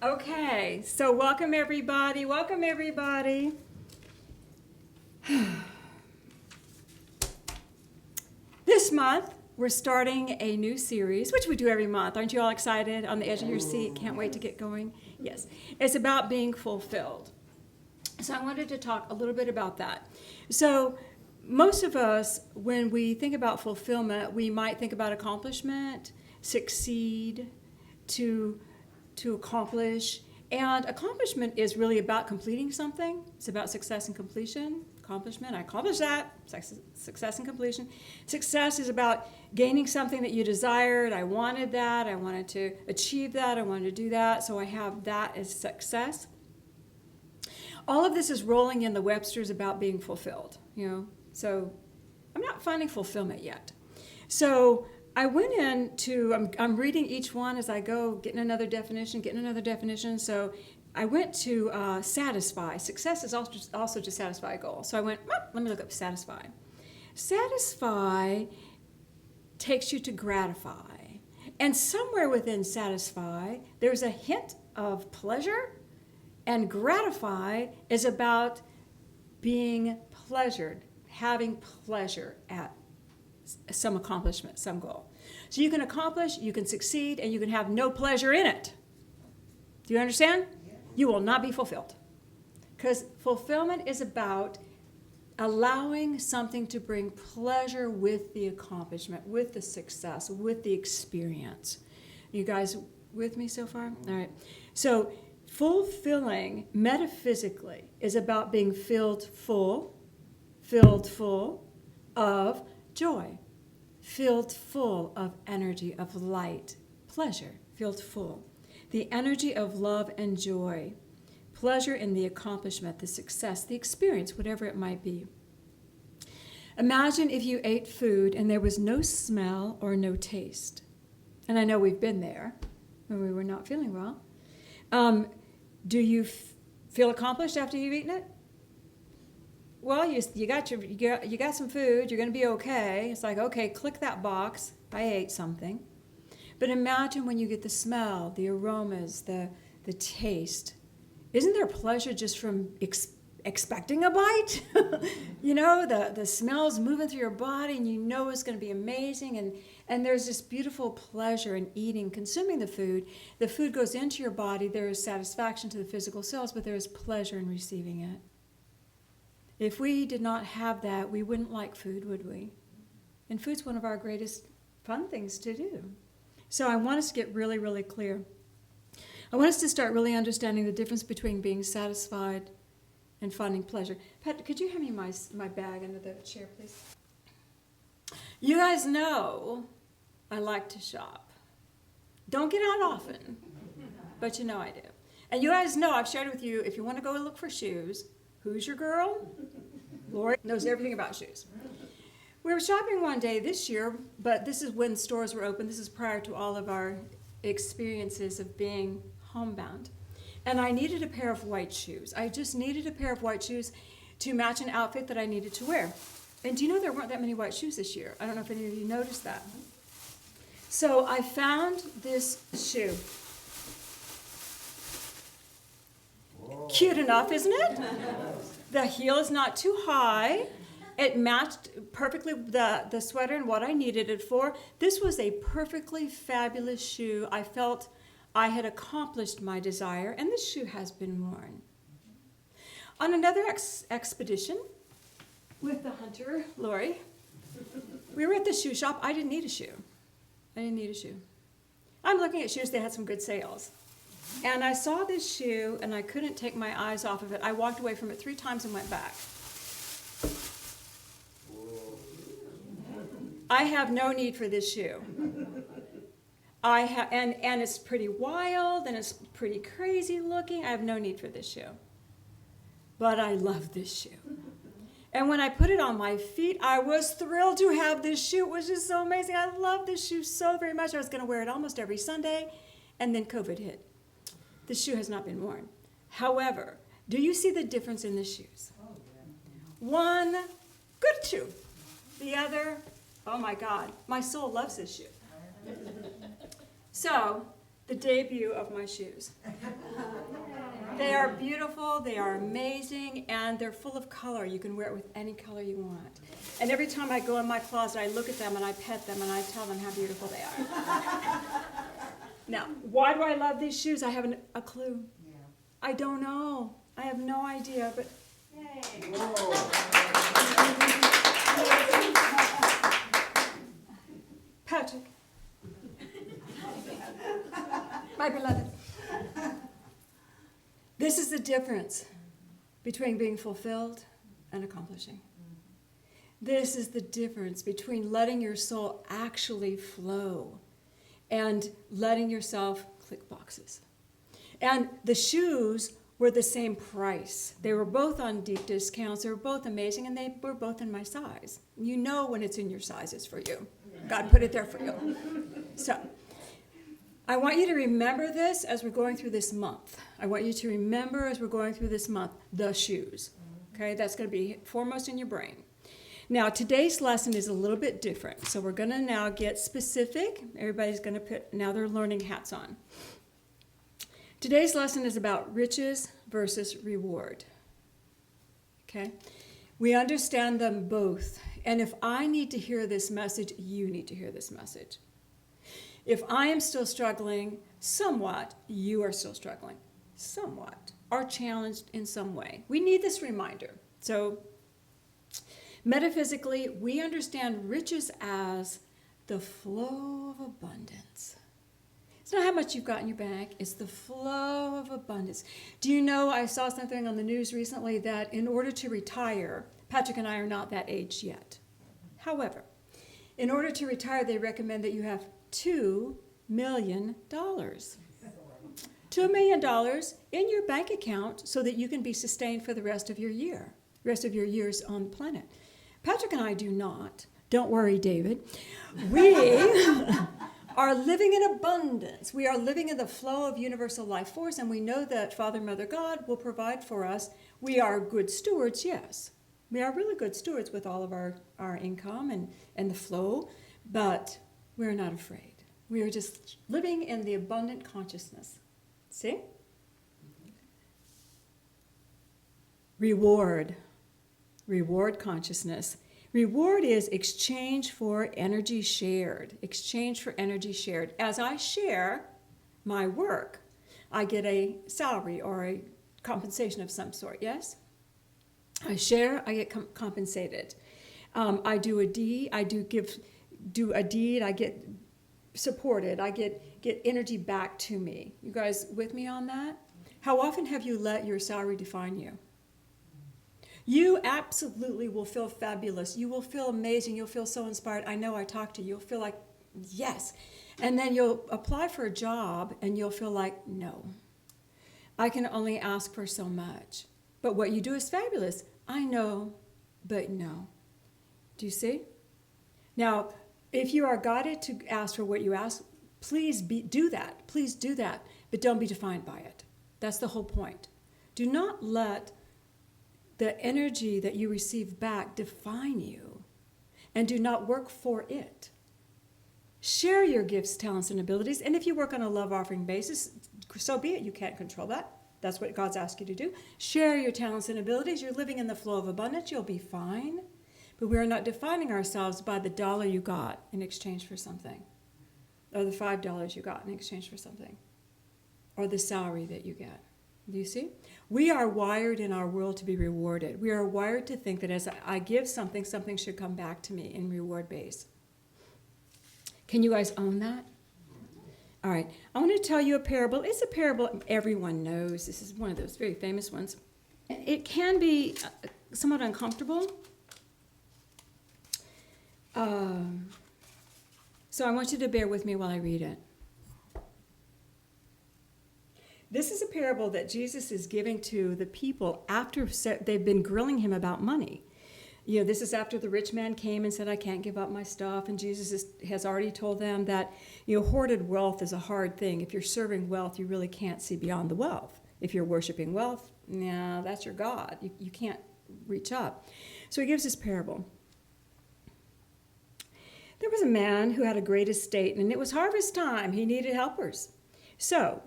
Okay, so welcome everybody. Welcome everybody. This month, we're starting a new series, which we do every month. Aren't you all excited? On the edge of your seat. Can't wait to get going. Yes, it's about being fulfilled. So I wanted to talk a little bit about that. So most of us, when we think about fulfillment, we might think about accomplishment, succeed, to accomplish. And accomplishment is really about completing something. It's about success and completion. Accomplishment, I accomplished that. Success and completion. Success is about gaining something that you desired. I wanted that. I wanted to achieve that. I wanted to do that. So I have that as success. All of this is rolling in the Webster's about being fulfilled, So I'm not finding fulfillment yet. So I went into, I'm reading each one as I go, getting another definition. So I went to satisfy. Success is also to satisfy a goal. So I went, let me look up satisfy. Satisfy takes you to gratify. And somewhere within satisfy, there's a hint of pleasure. And gratify is about being pleasured, having pleasure at some accomplishment, some goal. So you can accomplish, you can succeed, and you can have no pleasure in it. Do you understand? Yeah. You will not be fulfilled. Because fulfillment is about allowing something to bring pleasure with the accomplishment, with the success, with the experience. You guys with me so far? All right. So fulfilling metaphysically is about being filled full of joy, filled full of energy, of light, pleasure, filled full. The energy of love and joy, pleasure in the accomplishment, the success, the experience, whatever it might be. Imagine if you ate food and there was no smell or no taste. And I know we've been there when we were not feeling well. Do you feel accomplished after you've eaten it? Well, you got some food. You're going to be okay. It's like, okay, click that box. I ate something. But imagine when you get the smell, the aromas, the taste. Isn't there pleasure just from expecting a bite? The smell's moving through your body, and you know it's going to be amazing. And there's this beautiful pleasure in eating, consuming the food. The food goes into your body. There is satisfaction to the physical cells, but there is pleasure in receiving it. If we did not have that, we wouldn't like food, would we? And food's one of our greatest fun things to do. So I want us to get really, really clear. I want us to start really understanding the difference between being satisfied and finding pleasure. Pat, could you hand me my bag under the chair, please? You guys know I like to shop. Don't get out often, but you know I do. And you guys know I've shared with you, if you want to go look for shoes, who's your girl? Lori knows everything about shoes. We were shopping one day this year, but this is when stores were open. This is prior to all of our experiences of being homebound. And I needed a pair of white shoes. I just needed a pair of white shoes to match an outfit that I needed to wear. And do you know there weren't that many white shoes this year? I don't know if any of you noticed that. So I found this shoe. Cute enough, isn't it? The heel is not too high. It matched perfectly the sweater and what I needed it for. This was a perfectly fabulous shoe. I felt I had accomplished my desire, and this shoe has been worn. On another expedition with the hunter, Lori, we were at the shoe shop. I didn't need a shoe. I'm looking at shoes. They had some good sales. And I saw this shoe, and I couldn't take my eyes off of it. I walked away from it 3 times and went back. I have no need for this shoe. And it's pretty wild, and it's pretty crazy looking. I have no need for this shoe. But I love this shoe. And when I put it on my feet, I was thrilled to have this shoe. It was just so amazing. I love this shoe so very much. I was going to wear it almost every Sunday, and then COVID hit. The shoe has not been worn. However, do you see the difference in the shoes? One, good shoe. The other, oh my God, my soul loves this shoe. So, the debut of my shoes. They are beautiful, they are amazing, and they're full of color. You can wear it with any color you want. And every time I go in my closet, I look at them and I pet them and I tell them how beautiful they are. Now, why do I love these shoes? I haven't a clue. Yeah. I don't know. I have no idea, but yay. Patrick. My beloved. This is the difference between being fulfilled and accomplishing. This is the difference between letting your soul actually flow and letting yourself click boxes. And the shoes were the same price. They were both on deep discounts. They were both amazing, and they were both in my size. You know when it's in your sizes for you. God put it there for you. So I want you to remember this as we're going through this month. I want you to remember as we're going through this month, the shoes. Okay, that's going to be foremost in your brain. Now, today's lesson is a little bit different. So we're going to now get specific. Everybody's going to put now their learning hats on. Today's lesson is about riches versus reward. Okay? We understand them both. And if I need to hear this message, you need to hear this message. If I am still struggling somewhat, you are still struggling somewhat, are challenged in some way. We need this reminder. So, metaphysically, we understand riches as the flow of abundance. It's not how much you've got in your bank, it's the flow of abundance. Do you know, I saw something on the news recently that in order to retire, Patrick and I are not that age yet. However, in order to retire, they recommend that you have $2 million. $2 million in your bank account so that you can be sustained for the rest of your years on the planet. Patrick and I do not. Don't worry, David. We are living in abundance. We are living in the flow of universal life force, and we know that Father, Mother, God will provide for us. We are good stewards, yes. We are really good stewards with all of our income and the flow, but we're not afraid. We are just living in the abundant consciousness. See? Reward consciousness. Reward is exchange for energy shared. Exchange for energy shared. As I share my work, I get a salary or a compensation of some sort, yes? I share, I get compensated. I do a deed, I get supported, I get energy back to me. You guys with me on that? How often have you let your salary define you? You absolutely will feel fabulous. You will feel amazing. You'll feel so inspired. I know I talked to you. You'll feel like, yes. And then you'll apply for a job and you'll feel like, no. I can only ask for so much. But what you do is fabulous. I know, but no. Do you see? Now, if you are guided to ask for what you ask, please do that. Please do that. But don't be defined by it. That's the whole point. Do not let the energy that you receive back define you, and do not work for it. Share your gifts, talents, and abilities, and if you work on a love offering basis, so be it. You can't control that. That's what God's asked you to do. Share your talents and abilities. You're living in the flow of abundance. You'll be fine. But we are not defining ourselves by the dollar you got in exchange for something, or the $5 you got in exchange for something, or the salary that you get. Do you see? We are wired in our world to be rewarded. We are wired to think that as I give something, something should come back to me in reward base. Can you guys own that? All right. I want to tell you a parable. It's a parable everyone knows. This is one of those very famous ones. It can be somewhat uncomfortable. So I want you to bear with me while I read it. This is a parable that Jesus is giving to the people after they've been grilling him about money. You know, this is after the rich man came and said, I can't give up my stuff. And Jesus has already told them that, hoarded wealth is a hard thing. If you're serving wealth, you really can't see beyond the wealth. If you're worshiping wealth, that's your God. You can't reach up. So he gives this parable. There was a man who had a great estate, and it was harvest time. He needed helpers. So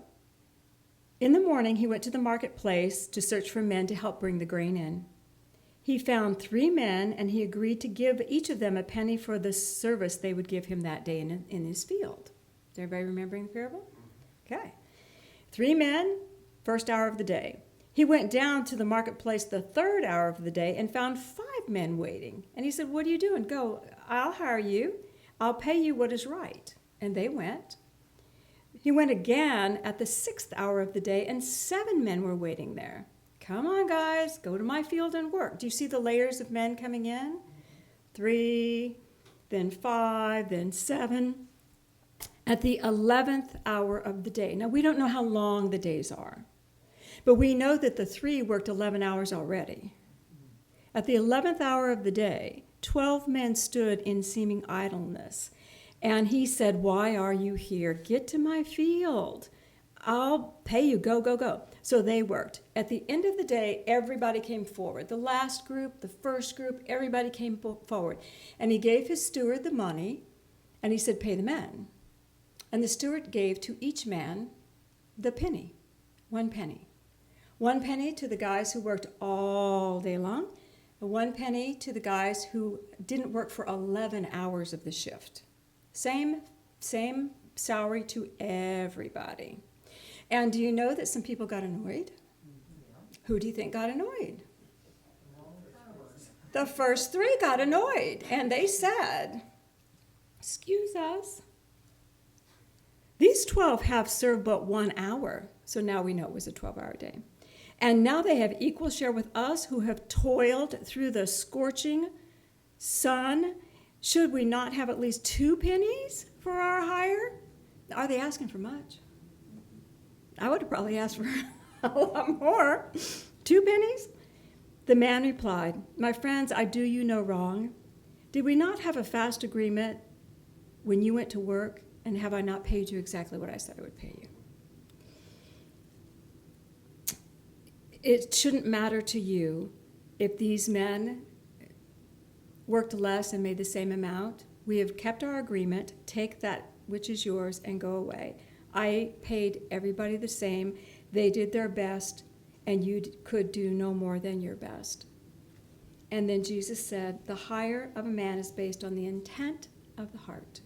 In the morning, he went to the marketplace to search for men to help bring the grain in. He found 3 men, and he agreed to give each of them a penny for the service they would give him that day in his field. Is everybody remembering the parable? Okay. 3 men, first hour of the day. He went down to the marketplace the 3rd hour of the day and found 5 men waiting. And he said, "What are you doing? Go, I'll hire you. I'll pay you what is right." And they went. He went again at the 6th hour of the day, and 7 men were waiting there. "Come on, guys, go to my field and work." Do you see the layers of men coming in? 3, then 5, then 7. At the 11th hour of the day. Now, we don't know how long the days are, but we know that the 3 worked 11 hours already. At the 11th hour of the day, 12 men stood in seeming idleness. And he said, "Why are you here? Get to my field. I'll pay you. Go, go, go." So they worked. At the end of the day, everybody came forward. The last group, the first group, everybody came forward. And he gave his steward the money, and he said, "Pay the men." And the steward gave to each man the penny, 1 penny. 1 penny to the guys who worked all day long, and 1 penny to the guys who didn't work for 11 hours of the shift. Same salary to everybody. And do you know that some people got annoyed? Who do you think got annoyed? The first 3 got annoyed, and they said, "Excuse us. These 12 have served but 1 hour." So now we know it was a 12-hour day. "And now they have equal share with us who have toiled through the scorching sun. Should we not have at least 2 pennies for our hire?" Are they asking for much? I would have probably asked for a lot more. 2 pennies? The man replied, "My friends, I do you no wrong. Did we not have a fast agreement when you went to work? And have I not paid you exactly what I said I would pay you?" It shouldn't matter to you if these men worked less and made the same amount. We have kept our agreement. Take that which is yours and go away. I paid everybody the same. They did their best, and you could do no more than your best. And then Jesus said, "The hire of a man is based on the intent of the heart."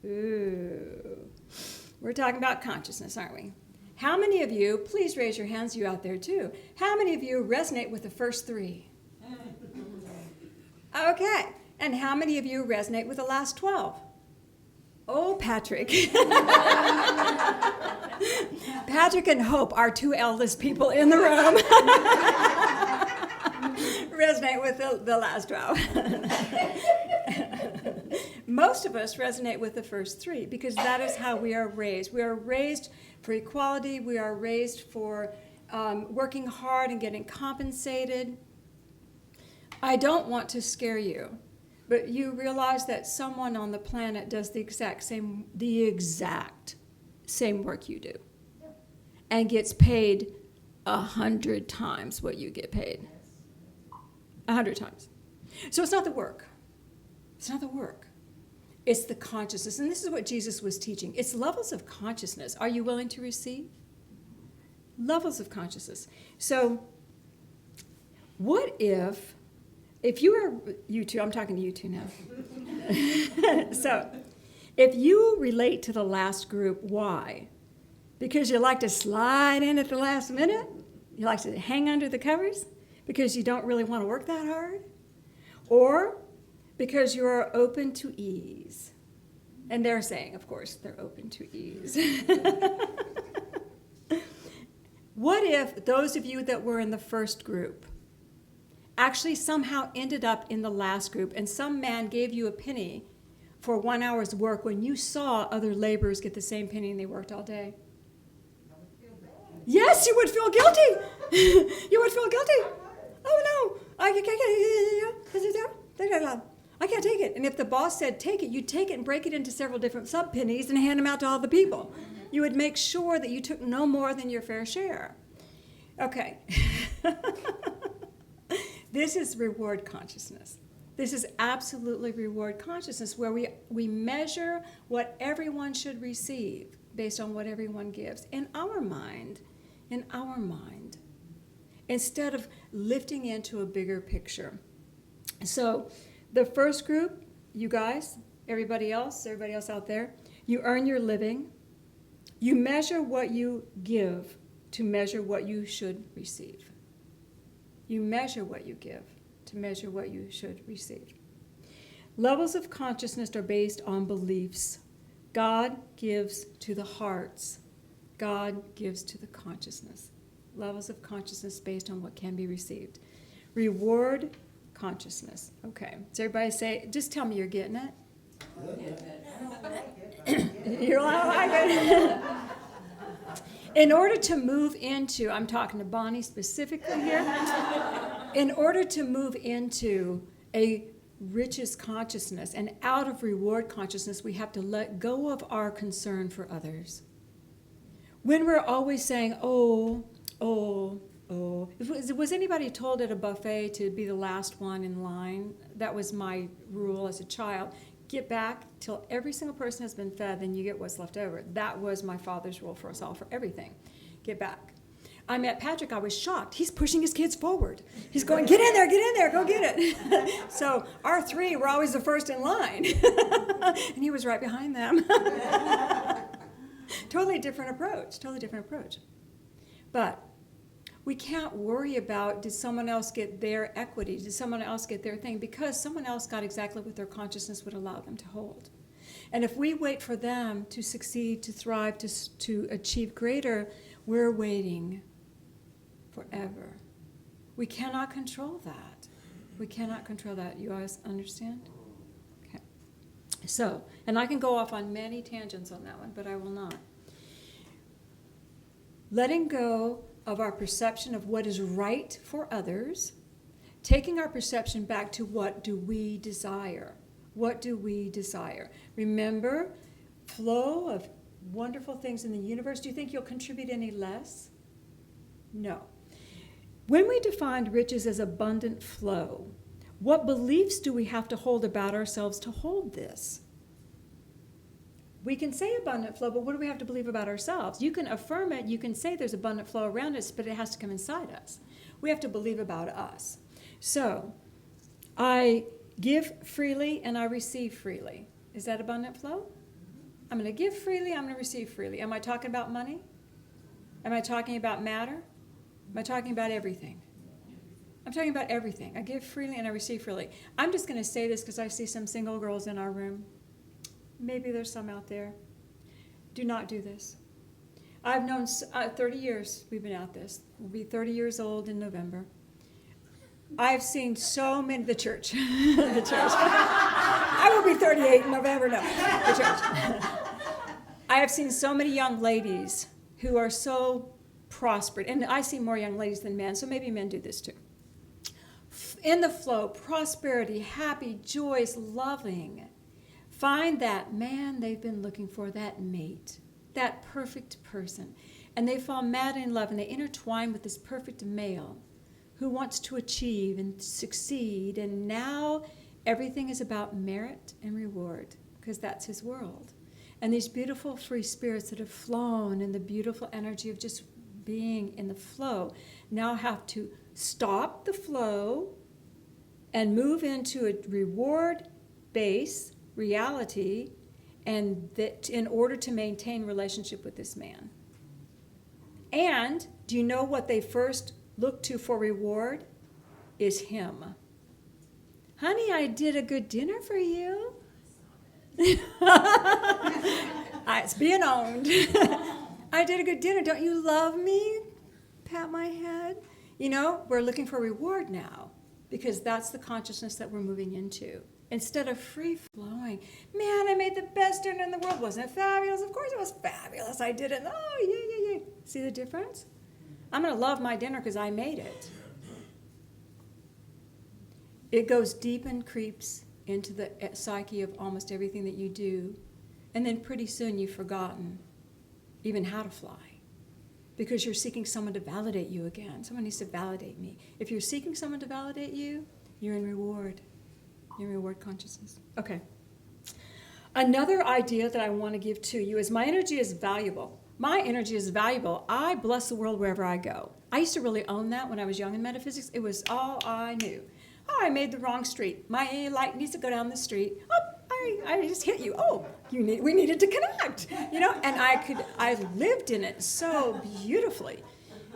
Ooh. We're talking about consciousness, aren't we? How many of you, please raise your hands, you out there too, how many of you resonate with the first 3? Okay. And how many of you resonate with the last 12? Oh, Patrick. Patrick and Hope, our 2 eldest people in the room, resonate with the last 12. Most of us resonate with the first 3 because that is how we are raised. We are raised for equality. We are raised for working hard and getting compensated. I don't want to scare you, but you realize that someone on the planet does the exact same work you do and gets paid 100 times what you get paid. 100 times. So it's not the work. It's not the work. It's the consciousness. And this is what Jesus was teaching. It's levels of consciousness. Are you willing to receive? Levels of consciousness. So what if you are, you two, I'm talking to you two now. So if you relate to the last group, why? Because you like to slide in at the last minute? You like to hang under the covers? Because you don't really want to work that hard? Or because you are open to ease? And they're saying, of course, they're open to ease. What if those of you that were in the first group actually somehow ended up in the last group, and some man gave you a penny for 1 hour's work when you saw other laborers get the same penny and they worked all day? Yes, you would feel guilty. You would feel guilty. Oh, no. I can't take it. And if the boss said take it, you'd take it and break it into several different sub-pennies and hand them out to all the people. You would make sure that you took no more than your fair share. Okay. This is reward consciousness. This is absolutely reward consciousness, where we measure what everyone should receive based on what everyone gives. In our mind, instead of lifting into a bigger picture. So the first group, you guys, everybody else out there, you earn your living. You measure what you give to measure what you should receive. You measure what you give to measure what you should receive. Levels of consciousness are based on beliefs. God gives to the hearts. God gives to the consciousness. Levels of consciousness based on what can be received. Reward consciousness. Okay. So everybody say, just tell me you're getting it. You're like it. In order to move into, I'm talking to Bonnie specifically here, in order to move into a riches consciousness and out of reward consciousness, we have to let go of our concern for others. When we're always saying, oh, was anybody told at a buffet to be the last one in line? That was my rule as a child. Get back till every single person has been fed, then you get what's left over. That was my father's rule for us all, for everything. Get back. I met Patrick, I was shocked. He's pushing his kids forward. He's going, get in there, go get it. So our three were always the first in line. And he was right behind them. Totally different approach. But we can't worry about, did someone else get their equity? Did someone else get their thing? Because someone else got exactly what their consciousness would allow them to hold. And if we wait for them to succeed, to thrive, to achieve greater, we're waiting forever. We cannot control that. You guys understand? Okay. So, and I can go off on many tangents on that one, but I will not. Letting go of our perception of what is right for others, taking our perception back to what do we desire? What do we desire? Remember, flow of wonderful things in the universe. Do you think you'll contribute any less? No. When we defined riches as abundant flow, what beliefs do we have to hold about ourselves to hold this? We can say abundant flow, but what do we have to believe about ourselves? You can affirm it, you can say there's abundant flow around us, but it has to come inside us. We have to believe about us. So, I give freely and I receive freely. Is that abundant flow? I'm going to give freely, I'm going to receive freely. Am I talking about money? Am I talking about matter? Am I talking about everything? I'm talking about everything. I give freely and I receive freely. I'm just going to say this because I see some single girls in our room. Maybe there's some out there. Do not do this. I've known 30 years we've been at this. We'll be 30 years old in November. I've seen so many, the church. The church. I will be 38 in November, no, the church. I have seen so many young ladies who are so prospered, and I see more young ladies than men, so maybe men do this too. In the flow, prosperity, happy, joyous, loving. Find that man they've been looking for, that mate, that perfect person. And they fall mad in love and they intertwine with this perfect male who wants to achieve and succeed. And now everything is about merit and reward because that's his world. And these beautiful free spirits that have flown in the beautiful energy of just being in the flow now have to stop the flow and move into a reward-based reality, and that in order to maintain relationship with this man. And do you know what they first look to for reward? Is him. Honey, I did a good dinner for you. It's being owned. I did a good dinner. Don't you love me? Pat my head. You know, we're looking for reward now because that's the consciousness that we're moving into. Instead of free-flowing, man, I made the best dinner in the world. Wasn't it fabulous? Of course it was fabulous. I did it. Oh, yeah. See the difference? I'm going to love my dinner because I made it. It goes deep and creeps into the psyche of almost everything that you do. And then pretty soon you've forgotten even how to fly because you're seeking someone to validate you again. Someone needs to validate me. If you're seeking someone to validate you, you're in reward. Your reward consciousness. Okay. Another idea that I want to give to you is my energy is valuable. My energy is valuable. I bless the world wherever I go. I used to really own that when I was young in metaphysics. It was all I knew. Oh, I made the wrong street. My light needs to go down the street. Oh, I just hit you. Oh, we needed to connect. And I lived in it so beautifully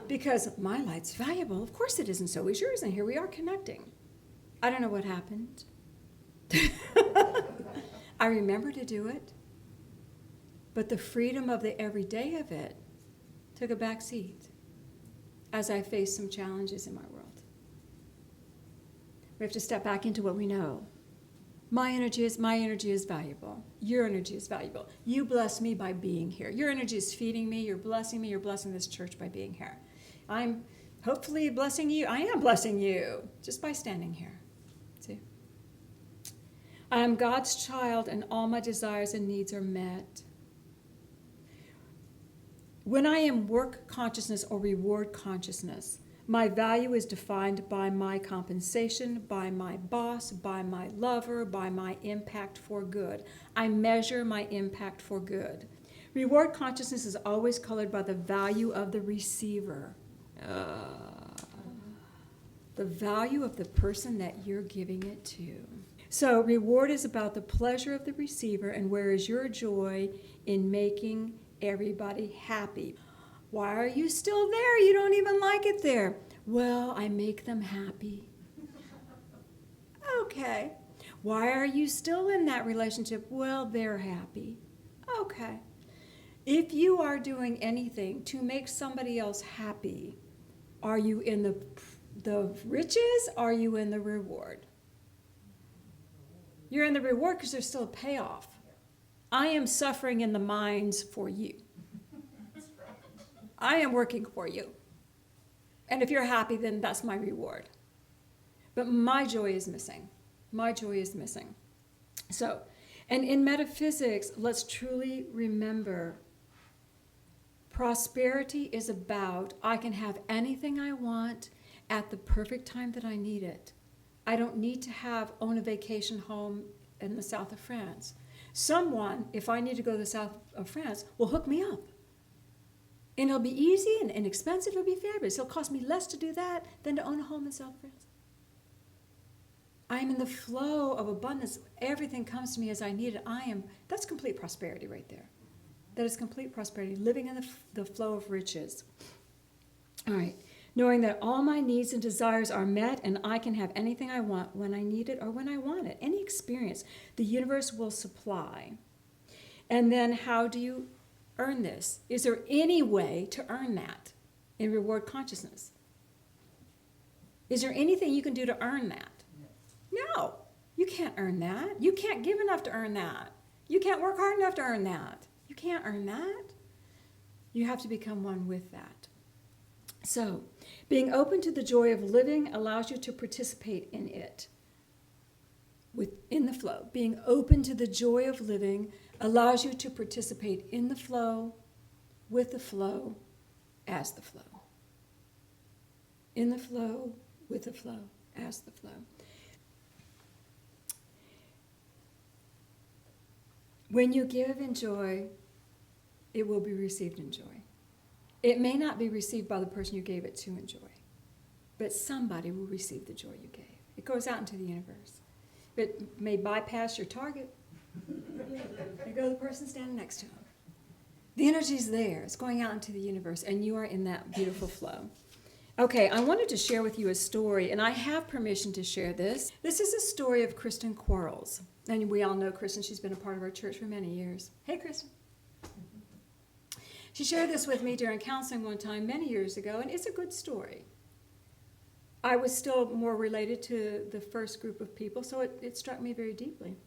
because my light's valuable. Of course it is, and so is yours, and here we are connecting. I don't know what happened. I remember to do it, but the freedom of the everyday of it took a back seat as I faced some challenges in my world. We have to step back into what we know. My energy is valuable. Your energy is valuable. You bless me by being here. Your energy is feeding me. You're blessing me. You're blessing this church by being here. I'm hopefully blessing you. I am blessing you just by standing here. See? I am God's child, and all my desires and needs are met. When I am work consciousness or reward consciousness, my value is defined by my compensation, by my boss, by my lover, by my impact for good. I measure my impact for good. Reward consciousness is always colored by the value of the receiver. The value of the person that you're giving it to. So reward is about the pleasure of the receiver, and where is your joy in making everybody happy? Why are you still there? You don't even like it there. Well, I make them happy. Okay. Why are you still in that relationship? Well, they're happy. Okay. If you are doing anything to make somebody else happy, are you in the riches? Are you in the reward? You're in the reward because there's still a payoff. I am suffering in the minds for you. I am working for you. And if you're happy, then that's my reward. But my joy is missing. My joy is missing. So, and in metaphysics, let's truly remember prosperity is about I can have anything I want at the perfect time that I need it. I don't need to own a vacation home in the south of France. Someone, if I need to go to the south of France, will hook me up. And it'll be easy and inexpensive. It'll be fabulous. It'll cost me less to do that than to own a home in South France. I am in the flow of abundance. Everything comes to me as I need it. That's complete prosperity right there. That is complete prosperity, living in the flow of riches. All right. Knowing that all my needs and desires are met and I can have anything I want when I need it or when I want it. Any experience, the universe will supply. And then how do you earn this? Is there any way to earn that in reward consciousness? Is there anything you can do to earn that? No, you can't earn that. You can't give enough to earn that. You can't work hard enough to earn that. You can't earn that. You have to become one with that. So, being open to the joy of living allows you to participate in it, within the flow. Being open to the joy of living allows you to participate in the flow, with the flow, as the flow. In the flow, with the flow, as the flow. When you give in joy, it will be received in joy. It may not be received by the person you gave it to in joy, but somebody will receive the joy you gave. It goes out into the universe. It may bypass your target. There go the person standing next to him. The energy's there. It's going out into the universe, and you are in that beautiful flow. Okay, I wanted to share with you a story, and I have permission to share this. This is a story of Kristen Quarles. And we all know Kristen. She's been a part of our church for many years. Hey, Kristen. She shared this with me during counseling one time many years ago, and it's a good story. I was still more related to the first group of people, so it struck me very deeply.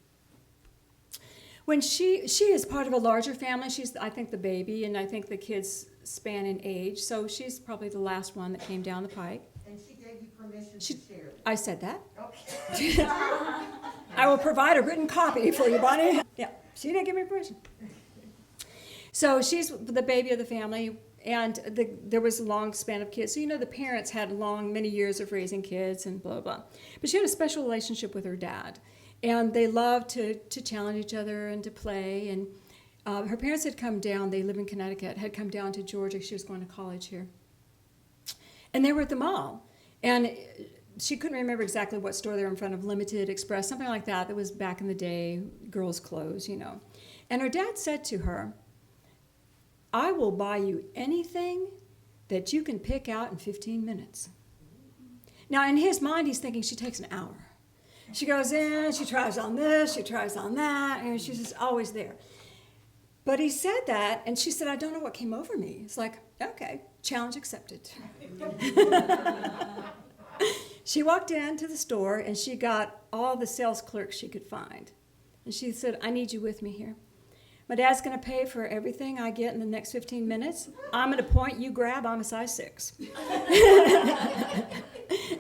When she is part of a larger family. She's, I think, the baby, and I think the kids span in age, so she's probably the last one that came down the pike. And she gave you permission to share it. I said that. Okay. I will provide a written copy for you, Bonnie. Yeah, she didn't give me permission. So she's the baby of the family, and there was a long span of kids. So, the parents had many years of raising kids and blah, blah. But she had a special relationship with her dad. And they loved to challenge each other and to play. And her parents had come down, they live in Connecticut, had come down to Georgia. She was going to college here. And they were at the mall. And she couldn't remember exactly what store they were in front of, Limited Express, something like that. That was back in the day, girls' clothes, you know. And her dad said to her, I will buy you anything that you can pick out in 15 minutes. Now, in his mind, he's thinking she takes an hour. She goes in, she tries on this, she tries on that, and she's just always there. But he said that, and she said, I don't know what came over me. It's like, okay, challenge accepted. She walked into the store, and she got all the sales clerks she could find. And she said, I need you with me here. My dad's going to pay for everything I get in the next 15 minutes. I'm at a point you grab, I'm a size 6.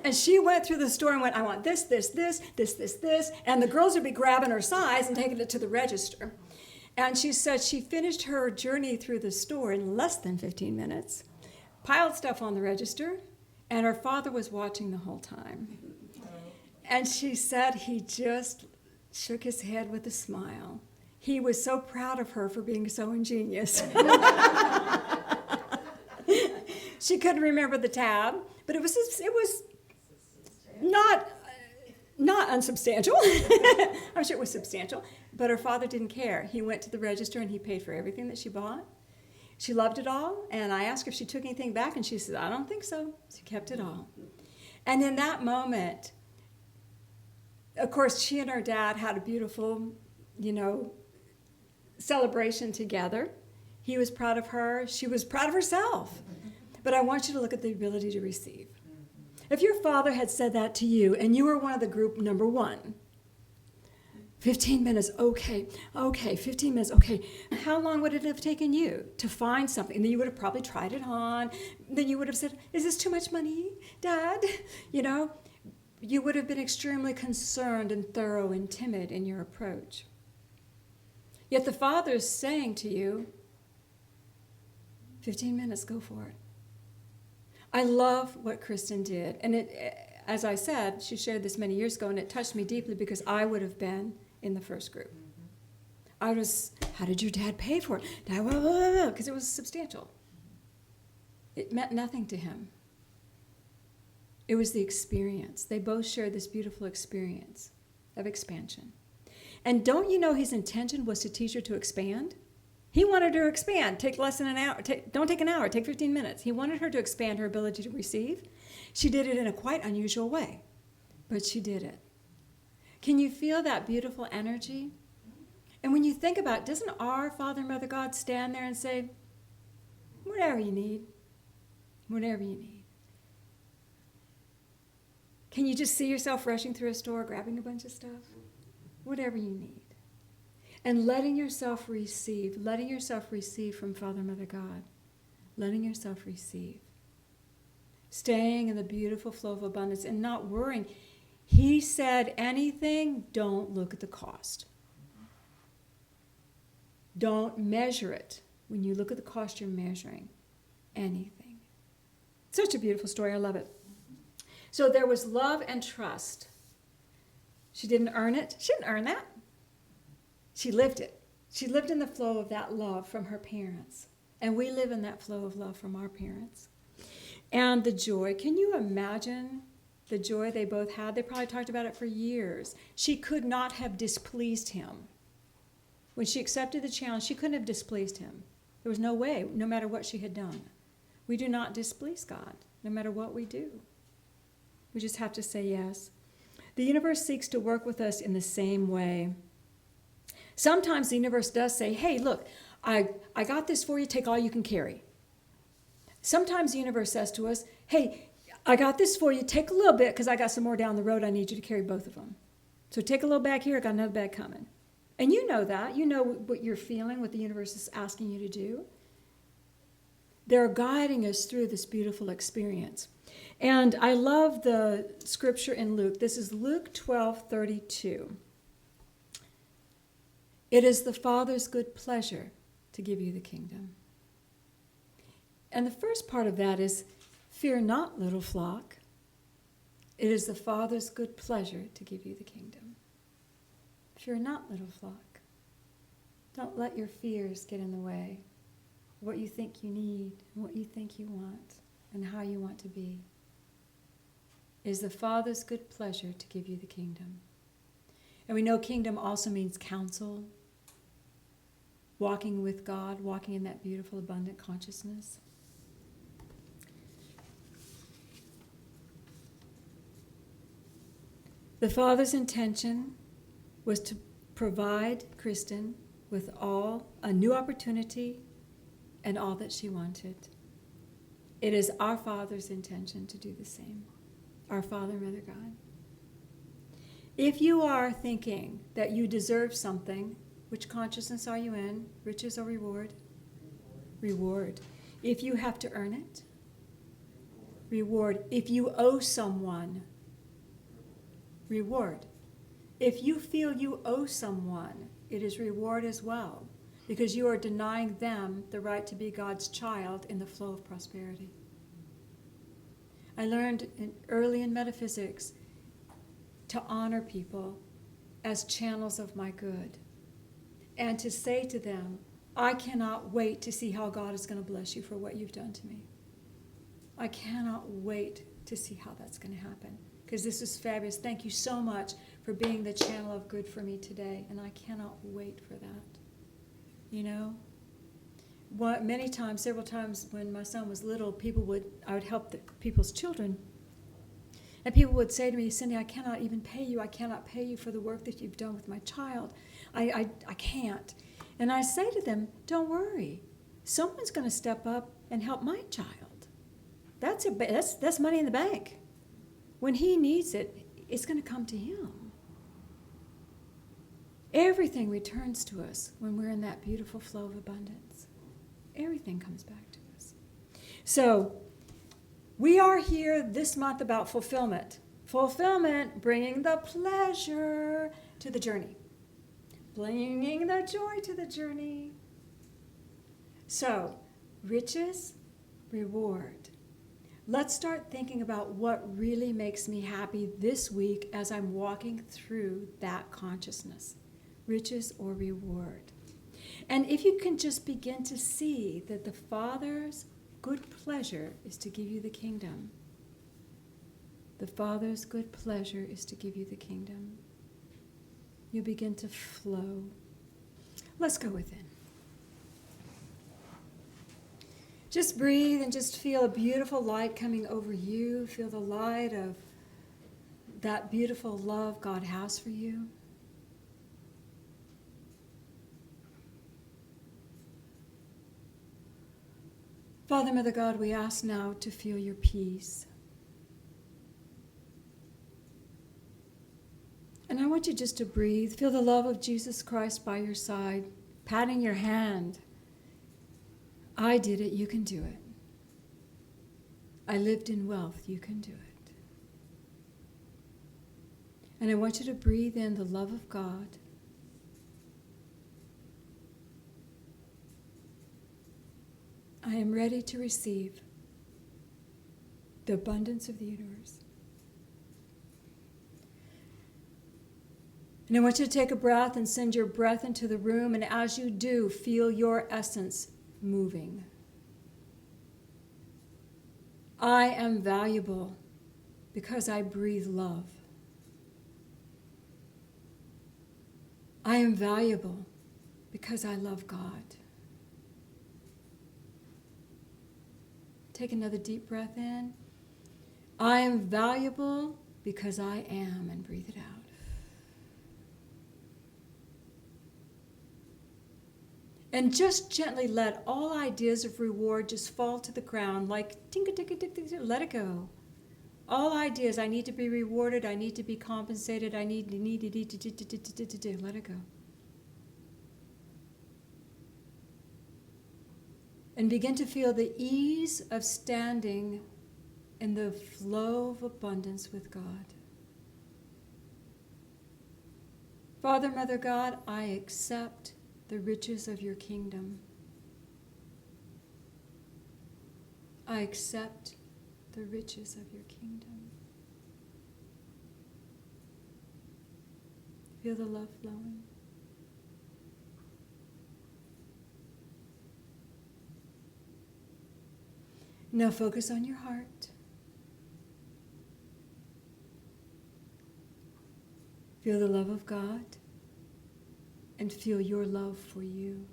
And she went through the store and went, I want this, this, this, this, this, this. And the girls would be grabbing her size and taking it to the register. And she said she finished her journey through the store in less than 15 minutes, piled stuff on the register, and her father was watching the whole time. And she said he just shook his head with a smile. He was so proud of her for being so ingenious. She couldn't remember the tab, but it was not unsubstantial. I'm sure it was substantial, but her father didn't care. He went to the register and he paid for everything that she bought. She loved it all, and I asked her if she took anything back, and she said, I don't think so. She kept it all. And in that moment, of course, she and her dad had a beautiful, celebration together. He was proud of her. She was proud of herself. But I want you to look at the ability to receive. If your father had said that to you and you were one of the group number 1, 15 minutes, okay, 15 minutes, okay. How long would it have taken you to find something? And then you would have probably tried it on. Then you would have said, is this too much money, Dad? You would have been extremely concerned and thorough and timid in your approach. Yet the Father is saying to you, 15 minutes, go for it. I love what Kristen did. And as I said, she shared this many years ago, and it touched me deeply because I would have been in the first group. I was, how did your dad pay for it? Because it was substantial. It meant nothing to him. It was the experience. They both shared this beautiful experience of expansion. And don't you know his intention was to teach her to expand? He wanted her to expand. Take less than an hour. Don't take an hour. Take 15 minutes. He wanted her to expand her ability to receive. She did it in a quite unusual way, but she did it. Can you feel that beautiful energy? And when you think about it, doesn't our Father and Mother God stand there and say, whatever you need, whatever you need. Can you just see yourself rushing through a store, grabbing a bunch of stuff? Whatever you need. And letting yourself receive from Father and Mother God. Letting yourself receive. Staying in the beautiful flow of abundance and not worrying. He said anything, don't look at the cost. Don't measure it. When you look at the cost, you're measuring anything. Such a beautiful story. I love it. So there was love and trust. She didn't earn it. She didn't earn that. She lived it. She lived in the flow of that love from her parents. And we live in that flow of love from our parents. And the joy. Can you imagine the joy they both had? They probably talked about it for years. She could not have displeased him. When she accepted the challenge, she couldn't have displeased him. There was no way, no matter what she had done. We do not displease God, no matter what we do. We just have to say yes. The universe seeks to work with us in the same way. Sometimes the universe does say, hey, look, I got this for you, take all you can carry. Sometimes the universe says to us, hey, I got this for you, take a little bit because I got some more down the road, I need you to carry both of them. So take a little bag here, I got another bag coming. And you know that. You know what you're feeling, what the universe is asking you to do. They're guiding us through this beautiful experience. And I love the scripture in Luke. This is Luke 12:32. It is the Father's good pleasure to give you the kingdom. And the first part of that is, fear not, little flock. It is the Father's good pleasure to give you the kingdom. Fear not, little flock. Don't let your fears get in the way of what you think you need, and what you think you want, and how you want to be. It is the Father's good pleasure to give you the kingdom. And we know kingdom also means counsel, walking with God, walking in that beautiful, abundant consciousness. The Father's intention was to provide Kristen with a new opportunity and all that she wanted. It is our Father's intention to do the same. Our Father, Mother God. If you are thinking that you deserve something, which consciousness are you in? Riches or reward? Reward. If you have to earn it? Reward. If you owe someone? Reward. If you feel you owe someone, it is reward as well, because you are denying them the right to be God's child in the flow of prosperity. I learned early in metaphysics to honor people as channels of my good, and to say to them, I cannot wait to see how God is going to bless you for what you've done to me. I cannot wait to see how that's going to happen, because this is fabulous. Thank you so much for being the channel of good for me today, and I cannot wait for that. You know? Many times, several times when my son was little, I would help people's children, and people would say to me, Cindy, I cannot even pay you. I cannot pay you for the work that you've done with my child. I can't. And I say to them, don't worry. Someone's going to step up and help my child. That's money in the bank. When he needs it, it's going to come to him. Everything returns to us when we're in that beautiful flow of abundance. Everything comes back to us. So, we are here this month about fulfillment. Fulfillment, bringing the pleasure to the journey. Bringing the joy to the journey. So, riches, reward. Let's start thinking about what really makes me happy this week as I'm walking through that consciousness. Riches or reward. And if you can just begin to see that the Father's good pleasure is to give you the kingdom. The Father's good pleasure is to give you the kingdom. You begin to flow. Let's go within. Just breathe and just feel a beautiful light coming over you. Feel the light of that beautiful love God has for you. Father, Mother God, we ask now to feel your peace. And I want you just to breathe. Feel the love of Jesus Christ by your side, patting your hand. I did it, you can do it. I lived in wealth, you can do it. And I want you to breathe in the love of God. I am ready to receive the abundance of the universe. And I want you to take a breath and send your breath into the room, and as you do, feel your essence moving. I am valuable because I breathe love. I am valuable because I love God. Take another deep breath in. I am valuable because I am, and breathe it out. And just gently let all ideas of reward just fall to the ground like tinka-tinka-tinka, let it go. All ideas, I need to be rewarded, I need to be compensated, I need to, let it go. And begin to feel the ease of standing in the flow of abundance with God. Father, Mother God, I accept the riches of your kingdom. I accept the riches of your kingdom. Feel the love flowing. Now focus on your heart. Feel the love of God and feel your love for you.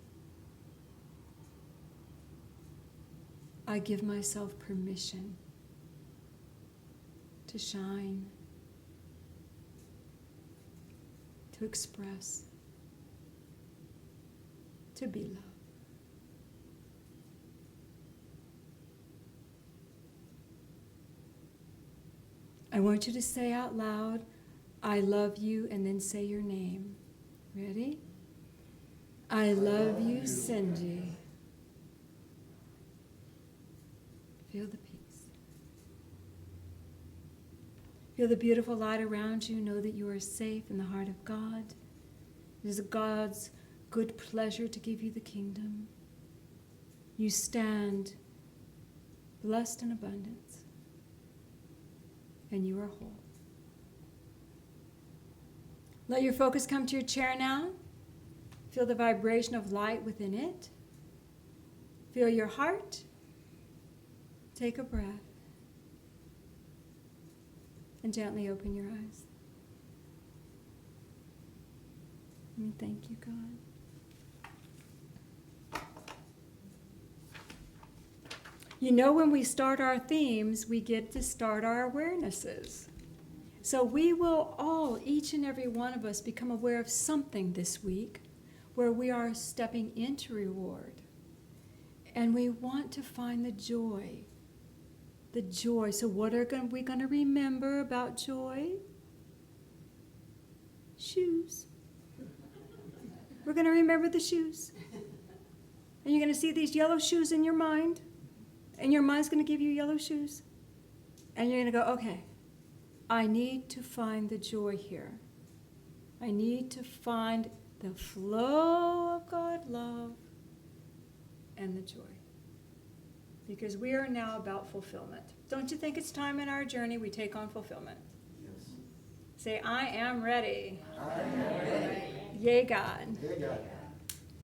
I give myself permission to shine, to express, to be loved. I want you to say out loud, I love you, and then say your name. Ready? I love you, Cindy. Feel the peace. Feel the beautiful light around you. Know that you are safe in the heart of God. It is God's good pleasure to give you the kingdom. You stand blessed in abundance, and you are whole. Let your focus come to your chair now. Feel the vibration of light within it. Feel your heart. Take a breath. And gently open your eyes. And thank you, God. You know, when we start our themes, we get to start our awarenesses. So we will all, each and every one of us, become aware of something this week where we are stepping into reward. And we want to find the joy. The joy. So what are we going to remember about joy? Shoes. We're going to remember the shoes. And you're going to see these yellow shoes in your mind. And your mind's going to give you yellow shoes. And you're going to go, okay, I need to find the joy here. I need to find the flow of God love and the joy. Because we are now about fulfillment. Don't you think it's time in our journey we take on fulfillment? Yes. Say, I am ready. I am ready. Yay, God. Yea, God.